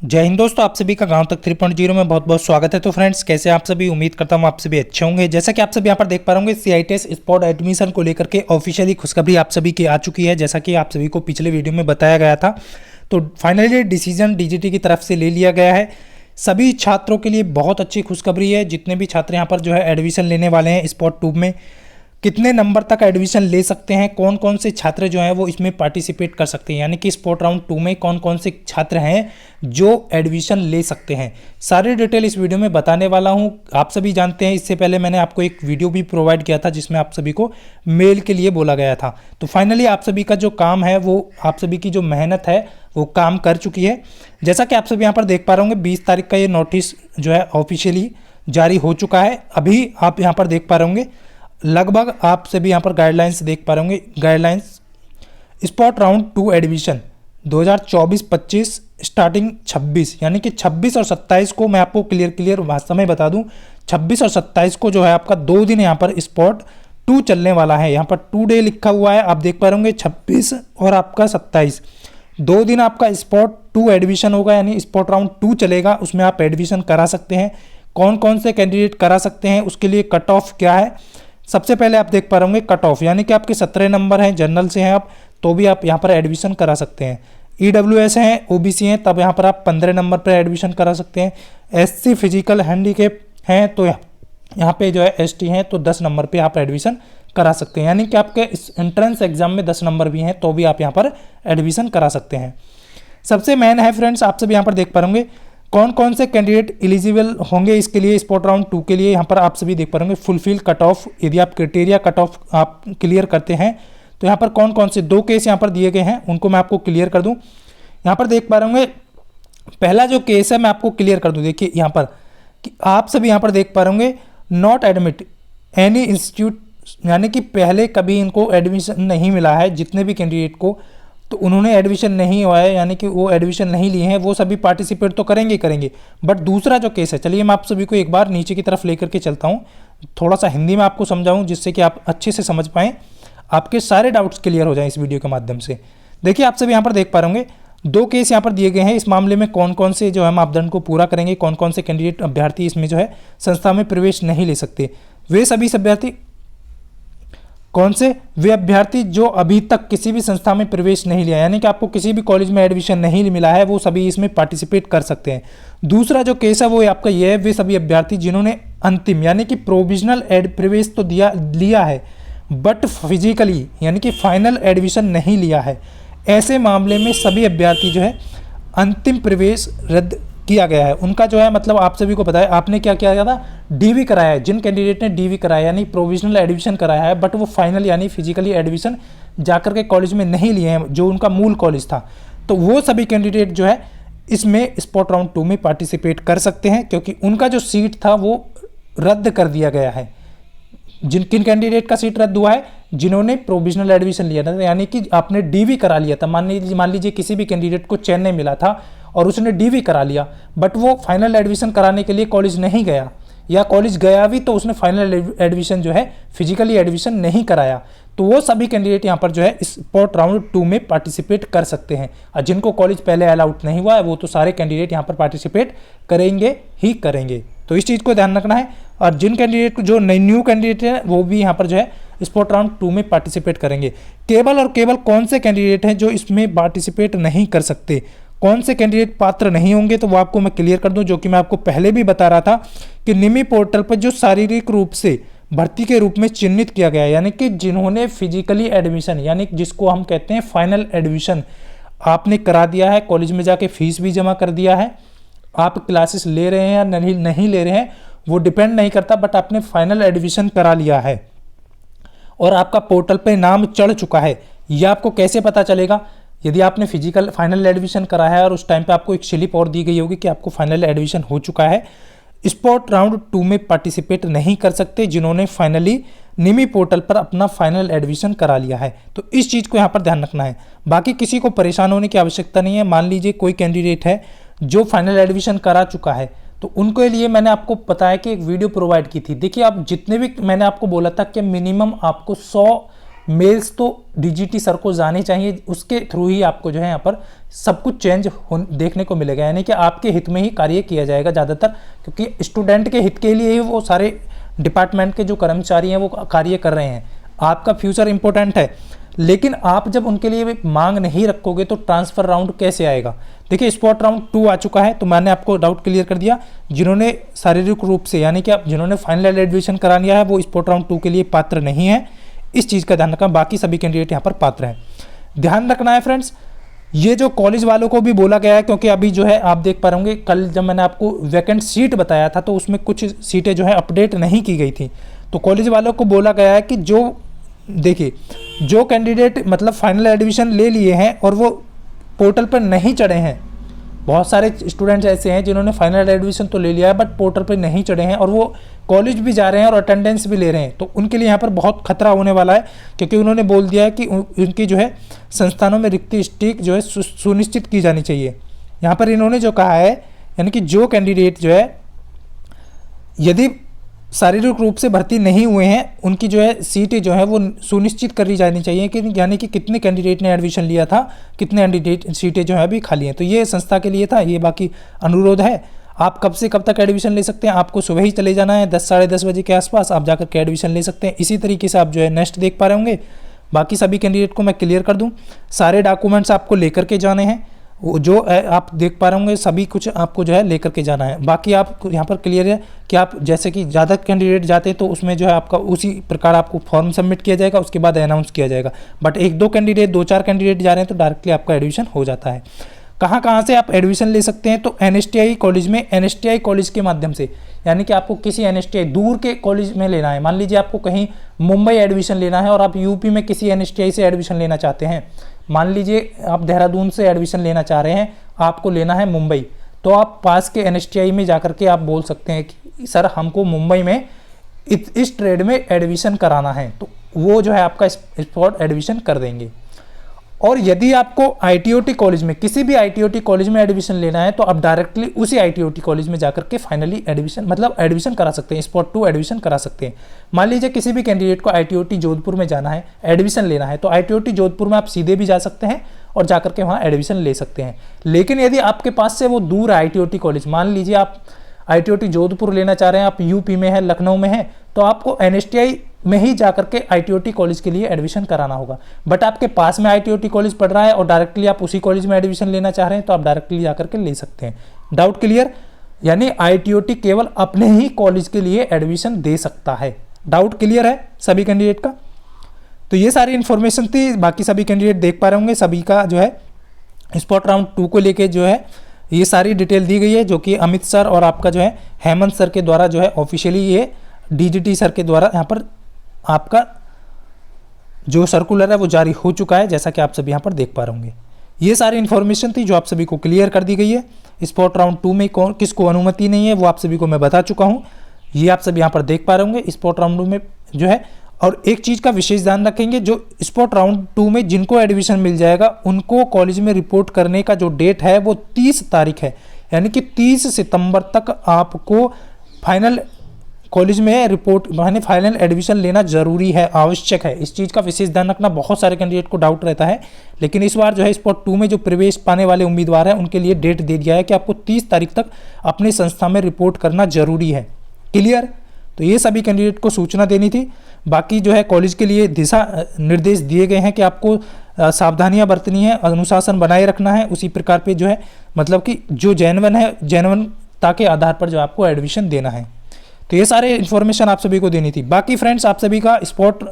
जय हिंद दोस्तों, आप सभी का गांव तक 3.0 में बहुत बहुत स्वागत है। तो फ्रेंड्स, कैसे आप सभी? उम्मीद करता हूं आप सभी अच्छे होंगे। जैसा कि आप सभी यहां पर देख पा रहे होंगे, सीआईटीएस स्पॉट एडमिशन को लेकर के ऑफिशियली खुशखबरी आप सभी की आ चुकी है। जैसा कि आप सभी को पिछले वीडियो में बताया गया था, तो फाइनली डिसीजन डीजीटी की तरफ से ले लिया गया है। सभी छात्रों के लिए बहुत अच्छी खुशखबरी है। जितने भी छात्र यहाँ पर जो है एडमिशन लेने वाले हैं स्पॉट 2 में, कितने नंबर तक एडमिशन ले सकते हैं, कौन कौन से छात्र जो हैं वो इसमें पार्टिसिपेट कर सकते हैं, यानी कि स्पॉट राउंड 2 में कौन कौन से छात्र हैं जो एडमिशन ले सकते हैं, सारी डिटेल इस वीडियो में बताने वाला हूं। आप सभी जानते हैं, इससे पहले मैंने आपको एक वीडियो भी प्रोवाइड किया था जिसमें आप सभी को मेल के लिए बोला गया था। तो फाइनली आप सभी का जो काम है, वो आप सभी की जो मेहनत है वो काम कर चुकी है। जैसा कि आप सभी यहाँ पर देख पा रहे होंगे, 20 तारीख का ये नोटिस जो है ऑफिशियली जारी हो चुका है। अभी आप यहाँ पर देख पा रहे होंगे, लगभग आप सभी यहाँ पर गाइडलाइंस देख पा रहे होंगे। Guidelines spot round 2 admission 2024-25 starting 26, यानी कि 26 और 27 को मैं आपको क्लियर भाषा में बता दूं, 26 और 27 को जो है आपका 2 दिन यहाँ पर स्पॉट 2 चलने वाला है। यहाँ पर 2 डे लिखा हुआ है, आप देख पा रहे होंगे 26 और आपका 27, 2 दिन आपका स्पॉट 2 एडमिशन होगा, यानी स्पॉट राउंड 2 चलेगा। उसमें आप एडमिशन करा सकते हैं। कौन कौन से कैंडिडेट करा सकते हैं, उसके लिए कट ऑफ क्या है। सबसे पहले आप देख पा रहे होंगे कट ऑफ, यानी कि आपके 17 नंबर हैं, जनरल से हैं आप, तो भी आप यहाँ पर एडमिशन करा सकते हैं। ईडब्ल्यूएस हैं, ओबीसी हैं, तब यहाँ पर आप 15 नंबर पर एडमिशन करा सकते हैं। एससी फिजिकल हैंडीकेप हैं, तो यहाँ पे जो है एसटी हैं, तो 10 नंबर पे आप एडमिशन करा सकते हैं। यानी कि आपके इस एंट्रेंस एग्जाम में 10 नंबर भी हैं, तो भी आप यहाँ पर एडमिशन करा सकते हैं। सबसे मेन है फ्रेंड्स, आप सब यहाँ पर देख पा रहे होंगे कौन कौन से कैंडिडेट एलिजिबल होंगे इसके लिए, स्पॉट राउंड 2 के लिए। यहाँ पर आप सभी देख पा रहे होंगे फुलफिल कट ऑफ, यदि आप क्राइटेरिया कट ऑफ आप क्लियर करते हैं तो यहाँ पर कौन कौन से 2 केस यहाँ पर दिए गए हैं उनको मैं आपको क्लियर कर दूँ। यहाँ पर देख पा रहे होंगे, पहला जो केस है मैं आपको क्लियर कर दूँ। देखिए यहाँ पर कि आप सभी यहाँ पर देख पा रहे होंगे नॉट एडमिट एनी इंस्टीट्यूट, यानी कि पहले कभी इनको एडमिशन नहीं मिला है, जितने भी कैंडिडेट को, तो उन्होंने एडमिशन नहीं हुआ है, यानी कि वो एडमिशन नहीं लिए हैं, वो सभी पार्टिसिपेट तो करेंगे। बट दूसरा जो केस है, चलिए मैं आप सभी को एक बार नीचे की तरफ लेकर के चलता हूँ, थोड़ा सा हिंदी में आपको समझाऊँ जिससे कि आप अच्छे से समझ पाएँ, आपके सारे डाउट्स क्लियर हो जाएं इस वीडियो के माध्यम से। देखिए आप सभी यहाँ पर देख पा रहे होंगे 2 केस यहाँ पर दिए गए हैं। इस मामले में कौन कौन से जो है मापदंड को पूरा करेंगे, कौन कौन से कैंडिडेट अभ्यर्थी इसमें जो है संस्था में प्रवेश नहीं ले सकते। वे सभी अभ्यर्थी कौन से? वे अभ्यर्थी जो अभी तक किसी भी संस्था में प्रवेश नहीं लिया, यानी कि आपको किसी भी कॉलेज में एडमिशन नहीं मिला है, वो सभी इसमें पार्टिसिपेट कर सकते हैं। दूसरा जो केस है वो आपका ये है, वे सभी अभ्यर्थी जिन्होंने अंतिम यानी कि प्रोविजनल प्रवेश तो लिया है बट फिजिकली यानी कि फाइनल एडमिशन नहीं लिया है। ऐसे मामले में सभी अभ्यर्थी जो है अंतिम प्रवेश रद्द किया गया है। उनका जो है मतलब आप सभी को पता है, आपने क्या किया था, डीवी कराया है। जिन कैंडिडेट ने डीवी कराया यानी प्रोविजनल एडमिशन कराया है, बट वो फाइनल यानी फिजिकली एडमिशन जाकर के कॉलेज में नहीं लिए हैं जो उनका मूल कॉलेज था, तो वो सभी कैंडिडेट जो है इसमें स्पॉट राउंड 2 में पार्टिसिपेट कर सकते हैं, क्योंकि उनका जो सीट था वो रद्द कर दिया गया है। किन कैंडिडेट का सीट रद्द हुआ है? जिन्होंने प्रोविजनल एडमिशन लिया था, यानी कि आपने डीवी करा लिया था। मान लीजिए किसी भी कैंडिडेट को चेन्नई मिला था और उसने डीवी करा लिया, बट वो फाइनल एडमिशन कराने के लिए कॉलेज नहीं गया, या कॉलेज गया भी तो उसने फाइनल एडमिशन जो है फिजिकली एडमिशन नहीं कराया, तो वो सभी कैंडिडेट यहाँ पर जो है स्पॉट राउंड 2 में पार्टिसिपेट कर सकते हैं। और जिनको कॉलेज पहले अलाउड नहीं हुआ है वो तो सारे कैंडिडेट यहाँ पर पार्टिसिपेट करेंगे ही करेंगे, तो इस चीज़ को ध्यान रखना है। और जिन कैंडिडेट जो न्यू कैंडिडेट हैं वो भी यहाँ पर जो है स्पॉट राउंड 2 में पार्टिसिपेट करेंगे। केवल और केवल कौन से कैंडिडेट हैं जो इसमें पार्टिसिपेट नहीं कर सकते, कौन से कैंडिडेट पात्र नहीं होंगे, तो वो आपको मैं क्लियर कर दूं, जो कि मैं आपको पहले भी बता रहा था कि निमी पोर्टल पर जो शारीरिक रूप से भर्ती के रूप में चिन्हित किया गया है, यानी कि जिन्होंने फिजिकली एडमिशन यानी जिसको हम कहते हैं फाइनल एडमिशन आपने करा दिया है, कॉलेज में जाके फीस भी जमा कर दिया है, आप क्लासेस ले रहे हैं या नहीं ले रहे हैं वो डिपेंड नहीं करता, बट आपने फाइनल एडमिशन करा लिया है और आपका पोर्टल पे नाम चढ़ चुका है। यह आपको कैसे पता चलेगा? यदि आपने फिजिकल फाइनल एडमिशन करा है और उस टाइम पे आपको एक स्लिप और दी गई होगी कि आपको फाइनल एडमिशन हो चुका है, स्पॉट राउंड 2 में पार्टिसिपेट नहीं कर सकते जिन्होंने फाइनली निमी पोर्टल पर अपना फाइनल एडमिशन करा लिया है। तो इस चीज़ को यहाँ पर ध्यान रखना है, बाकी किसी को परेशान होने की आवश्यकता नहीं है। मान लीजिए कोई कैंडिडेट है जो फाइनल एडमिशन करा चुका है, तो उनके लिए मैंने आपको बताया कि एक वीडियो प्रोवाइड की थी। देखिए आप जितने भी मैंने आपको बोला था कि मिनिमम आपको 100 मेल्स तो डीजीटी सर को जाने चाहिए, उसके थ्रू ही आपको जो है यहाँ पर सब कुछ चेंज देखने को मिलेगा, यानी कि आपके हित में ही कार्य किया जाएगा ज़्यादातर, क्योंकि स्टूडेंट के हित के लिए ही वो सारे डिपार्टमेंट के जो कर्मचारी हैं वो कार्य कर रहे हैं। आपका फ्यूचर इंपॉर्टेंट है, लेकिन आप जब उनके लिए मांग नहीं रखोगे तो ट्रांसफ़र राउंड कैसे आएगा। देखिए स्पॉट राउंड 2 आ चुका है, तो मैंने आपको डाउट क्लियर कर दिया। जिन्होंने शारीरिक रूप से यानी कि आप जिन्होंने फाइनल एडमिशन करा लिया है वो स्पॉट राउंड 2 के लिए पात्र नहीं है, इस चीज़ का ध्यान रखना। बाकी सभी कैंडिडेट यहाँ पर पात्र हैं। ध्यान रखना है फ्रेंड्स, ये जो कॉलेज वालों को भी बोला गया है, क्योंकि अभी जो है आप देख पा रहे होंगे कल जब मैंने आपको वैकेंट सीट बताया था तो उसमें कुछ सीटें जो है अपडेट नहीं की गई थी। तो कॉलेज वालों को बोला गया है कि जो देखिए जो कैंडिडेट मतलब फाइनल एडमिशन ले लिए हैं और वो पोर्टल पर नहीं चढ़े हैं, बहुत सारे स्टूडेंट्स ऐसे हैं जिन्होंने फाइनल एडमिशन तो ले लिया है बट पोर्टल पर नहीं चढ़े हैं और वो कॉलेज भी जा रहे हैं और अटेंडेंस भी ले रहे हैं, तो उनके लिए यहाँ पर बहुत खतरा होने वाला है, क्योंकि उन्होंने बोल दिया है कि उनकी जो है संस्थानों में रिक्ति स्टिक जो है सुनिश्चित की जानी चाहिए। यहाँ पर इन्होंने जो कहा है, यानी कि जो कैंडिडेट जो है यदि शारीरिक रूप से भर्ती नहीं हुए हैं उनकी जो है सीटें जो है वो सुनिश्चित करी जानी चाहिए कि यानी कि कितने कैंडिडेट ने एडमिशन लिया था, कितने कैंडिडेट सीटें जो है अभी खाली हैं। तो ये संस्था के लिए था, ये बाकी अनुरोध है। आप कब से कब तक एडमिशन ले सकते हैं, आपको सुबह ही चले जाना है 10 साढ़े 10 बजे के आसपास आप जाकर के एडमिशन ले सकते हैं। इसी तरीके से आप जो है नेक्स्ट देख पा रहे होंगे। बाकी सभी कैंडिडेट को मैं क्लियर कर दूं, सारे डॉक्यूमेंट्स आपको लेकर के जाने हैं, वो जो आप देख पा रहे होंगे सभी कुछ आपको जो है लेकर के जाना है। बाकी आप यहाँ पर क्लियर है कि आप जैसे कि ज़्यादा कैंडिडेट जाते हैं तो उसमें जो है आपका उसी प्रकार आपको फॉर्म सबमिट किया जाएगा, उसके बाद अनाउंस किया जाएगा। बट 1-2 कैंडिडेट 2-4 कैंडिडेट जा रहे हैं तो डायरेक्टली आपका एडमिशन हो जाता है। कहाँ से आप एडमिशन ले सकते हैं, तो एनएसटीआई कॉलेज में, एनएसटीआई कॉलेज के माध्यम से, यानी कि आपको किसी एनएसटीआई दूर के कॉलेज में लेना है। मान लीजिए आपको कहीं मुंबई एडमिशन लेना है और आप यूपी में किसी एनएसटीआई से एडमिशन लेना चाहते हैं, मान लीजिए आप देहरादून से एडमिशन लेना चाह रहे हैं, आपको लेना है मुंबई, तो आप पास के एनएसटीआई में जाकर के आप बोल सकते हैं कि सर हमको मुंबई में इस ट्रेड में एडमिशन कराना है, तो वो जो है आपका स्पॉट एडमिशन कर देंगे। और यदि आपको आईटीओटी कॉलेज में, किसी भी आईटीओटी कॉलेज में एडमिशन लेना है तो आप डायरेक्टली उसी आईटीओटी कॉलेज में जाकर के फाइनली एडमिशन मतलब एडमिशन करा सकते हैं, स्पॉट 2 एडमिशन करा सकते हैं। मान लीजिए किसी भी कैंडिडेट को आईटीओटी जोधपुर में जाना है, एडमिशन लेना है, तो आईटीओटी जोधपुर में आप सीधे भी जा सकते हैं और जाकर के वहाँ एडमिशन ले सकते हैं। लेकिन यदि आपके पास से वो दूर है आईटीओटी कॉलेज, मान लीजिए आप आईटीओटी जोधपुर लेना चाह रहे हैं, आप यूपी में है, लखनऊ में है, तो आपको एनएसटीआई में ही जाकर के आईटीओटी कॉलेज के लिए एडमिशन कराना होगा। बट आपके पास में आईटीओटी कॉलेज पढ़ रहा है और डायरेक्टली आप उसी कॉलेज में एडमिशन लेना चाह रहे हैं तो आप डायरेक्टली जाकर के ले सकते हैं। Doubt clear? यानी आईटीओटी केवल अपने ही कॉलेज के लिए एडमिशन दे सकता है। डाउट क्लियर है सभी कैंडिडेट का? तो ये सारी इन्फॉर्मेशन थी, बाकी सभी कैंडिडेट देख पा रहे होंगे, सभी का जो है स्पॉट राउंड 2 को लेके जो है ये सारी डिटेल दी गई है, जो कि अमित सर और आपका जो है हेमंत सर के द्वारा जो है ऑफिशियली ये डीजीटी सर के द्वारा यहाँ पर आपका जो सर्कुलर है वो जारी हो चुका है, जैसा कि आप सभी यहाँ पर देख पा रहे होंगे। ये सारी इन्फॉर्मेशन थी जो आप सभी को क्लियर कर दी गई है। स्पॉट राउंड 2 में किसको अनुमति नहीं है वो आप सभी को मैं बता चुका हूँ, ये आप सभी यहाँ पर देख पा रहे होंगे। स्पॉट राउंड 2 में जो है, और एक चीज़ का विशेष ध्यान रखेंगे, जो स्पॉट राउंड 2 में जिनको एडमिशन मिल जाएगा उनको कॉलेज में रिपोर्ट करने का जो डेट है वो 30 तारीख है, यानी कि 30 सितंबर तक आपको फाइनल कॉलेज में रिपोर्ट यानी फाइनल एडमिशन लेना जरूरी है, आवश्यक है। इस चीज़ का विशेष ध्यान रखना। बहुत सारे कैंडिडेट को डाउट रहता है, लेकिन इस बार जो है स्पॉट 2 में जो प्रवेश पाने वाले उम्मीदवार हैं उनके लिए डेट दे दिया है कि आपको 30 तारीख तक अपनी संस्था में रिपोर्ट करना जरूरी है। क्लियर? तो ये सभी कैंडिडेट को सूचना देनी थी। बाकी जो है कॉलेज के लिए दिशा निर्देश दिए गए हैं कि आपको सावधानियां बरतनी है, अनुशासन बनाए रखना है, उसी प्रकार पे जो है मतलब कि जो जेन्युइन है जेन्युइनता के आधार पर जो आपको एडमिशन देना है। तो ये सारे इन्फॉर्मेशन आप सभी को देनी थी। बाकी फ्रेंड्स आप सभी का स्पॉट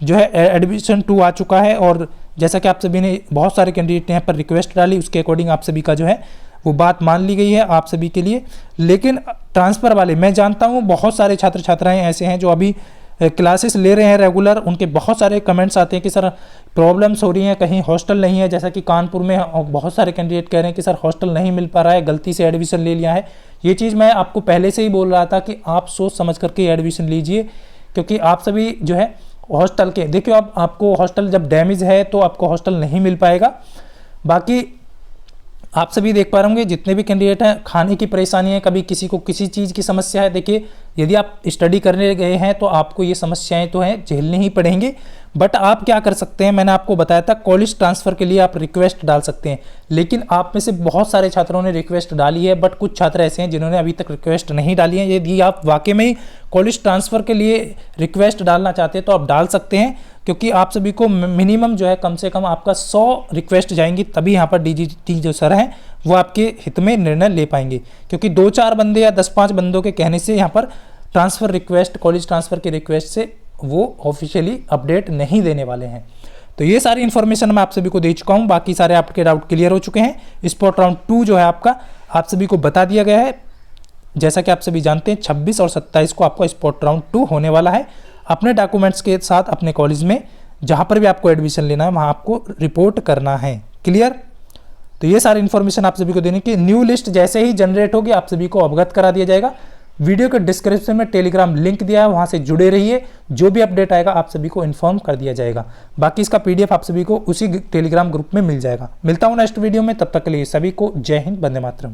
जो है एडमिशन 2 आ चुका है, और जैसा कि आप सभी ने बहुत सारे कैंडिडेट ने यहाँ पर रिक्वेस्ट डाली, उसके अकॉर्डिंग आप सभी का जो है वो बात मान ली गई है आप सभी के लिए। लेकिन ट्रांसफ़र वाले, मैं जानता हूँ बहुत सारे छात्र छात्राएँ ऐसे हैं जो अभी क्लासेस ले रहे हैं रेगुलर, उनके बहुत सारे कमेंट्स आते हैं कि सर प्रॉब्लम्स हो रही हैं, कहीं हॉस्टल नहीं है, जैसा कि कानपुर में बहुत सारे कैंडिडेट कह रहे हैं कि सर हॉस्टल नहीं मिल पा रहा है, गलती से एडमिशन ले लिया है। ये चीज़ मैं आपको पहले से ही बोल रहा था कि आप सोच समझ करके एडमिशन लीजिए, क्योंकि आप सभी जो है हॉस्टल के देखिए, अब आपको हॉस्टल जब डैमेज है तो आपको हॉस्टल नहीं मिल पाएगा। बाकी आप सभी देख पा रहे होंगे जितने भी कैंडिडेट हैं, खाने की परेशानी है, कभी किसी को किसी चीज़ की समस्या है। देखिए यदि आप स्टडी करने गए हैं तो आपको ये समस्याएं तो हैं झेलनी ही पड़ेंगी, बट आप क्या कर सकते हैं, मैंने आपको बताया था कॉलेज ट्रांसफ़र के लिए आप रिक्वेस्ट डाल सकते हैं, लेकिन आप में से बहुत सारे छात्रों ने रिक्वेस्ट डाली है, बट कुछ छात्र ऐसे हैं जिन्होंने अभी तक रिक्वेस्ट नहीं डाली है। यदि आप वाकई में ही कॉलेज ट्रांसफ़र के लिए रिक्वेस्ट डालना चाहते हैं तो आप डाल सकते हैं, क्योंकि आप सभी को मिनिमम जो है कम से कम आपका 100 रिक्वेस्ट जाएंगी, तभी यहाँ पर डीजीटी जो सर हैं वो आपके हित में निर्णय ले पाएंगे, क्योंकि 2-4 बंदे या 10-5 बंदों के कहने से यहाँ पर ट्रांसफ़र रिक्वेस्ट, कॉलेज ट्रांसफ़र की रिक्वेस्ट से वो ऑफिशियली अपडेट नहीं देने वाले हैं। तो ये सारी इन्फॉर्मेशन मैं आप सभी को दे चुका हूँ, बाकी सारे आपके डाउट क्लियर हो चुके हैं। स्पॉट राउंड 2 जो है आपका आप सभी को बता दिया गया है। जैसा कि आप सभी जानते हैं 26 और 27 को आपका स्पॉट राउंड 2 होने वाला है। अपने डॉक्यूमेंट्स के साथ अपने कॉलेज में जहाँ पर भी आपको एडमिशन लेना है वहाँ आपको रिपोर्ट करना है। क्लियर? तो ये सारी इन्फॉर्मेशन आप सभी को देने की, न्यू लिस्ट जैसे ही जनरेट होगी आप सभी को अवगत करा दिया जाएगा। वीडियो के डिस्क्रिप्शन में टेलीग्राम लिंक दिया है, वहां से जुड़े रहिए, जो भी अपडेट आएगा आप सभी को इन्फॉर्म कर दिया जाएगा। बाकी इसका पीडीएफ आप सभी को उसी टेलीग्राम ग्रुप में मिल जाएगा। मिलता हूं नेक्स्ट वीडियो में, तब तक के लिए सभी को जय हिंद, वंदे मातरम।